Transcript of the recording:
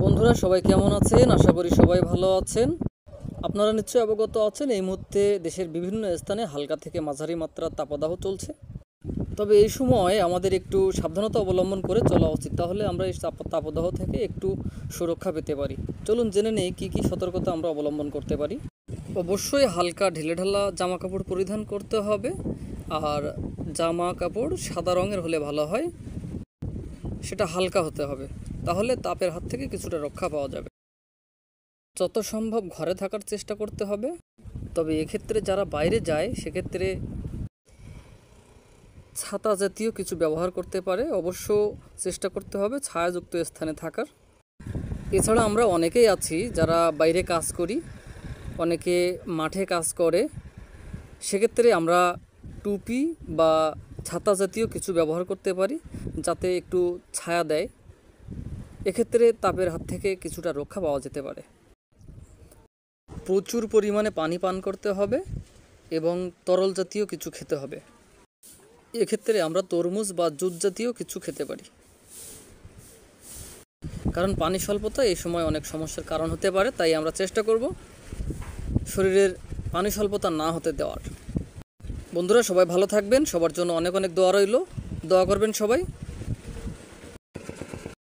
বন্ধুরা সবাই কেমন আছেন? আশা করি সবাই ভালো আছেন। আপনারা নিশ্চয়ই অবগত আছেন এই মুহূর্তে দেশের বিভিন্ন স্থানে হালকা থেকে মাঝারি মাত্রার তাপদাহ চলছে। তবে এই সময় আমাদের একটু সাবধানতা অবলম্বন করে চলা উচিত, তাহলে আমরা এই তাপদাহ থেকে একটু সুরক্ষা পেতে পারি। চলুন জেনে নেই কী কী সতর্কতা আমরা অবলম্বন করতে পারি। অবশ্যই হালকা ঢিলেঢালা জামা কাপড় পরিধান করতে হবে, আর জামা কাপড় সাদা রঙের হলে ভালো হয়, সেটা হালকা হতে হবে, তাহলে তাপের হাত থেকে কিছুটা রক্ষা পাওয়া যাবে। যত সম্ভব ঘরে থাকার চেষ্টা করতে হবে। তবে এক্ষেত্রে যারা বাইরে যায় সেক্ষেত্রে ছাতা জাতীয় কিছু ব্যবহার করতে পারে, অবশ্য চেষ্টা করতে হবে ছায়াযুক্ত স্থানে থাকার। এছাড়া আমরা অনেকেই আছি যারা বাইরে কাজ করি, অনেকে মাঠে কাজ করে, সেক্ষেত্রে আমরা টুপি বা ছাতা জাতীয় কিছু ব্যবহার করতে পারি যাতে একটু ছায়া দেয়, এক্ষেত্রে তাপের হাত থেকে কিছুটা রক্ষা পাওয়া যেতে পারে। প্রচুর পরিমাণে পানি পান করতে হবে এবং তরল জাতীয় কিছু খেতে হবে। এক্ষেত্রে আমরা তরমুজ বা জুস জাতীয় কিছু খেতে পারি, কারণ পানি স্বল্পতা এই সময় অনেক সমস্যার কারণ হতে পারে। তাই আমরা চেষ্টা করব শরীরের পানি স্বল্পতা না হতে দেওয়ার। বন্ধুরা সবাই ভালো থাকবেন, সবার জন্য অনেক অনেক দোয়া রইল, দোয়া করবেন সবাই।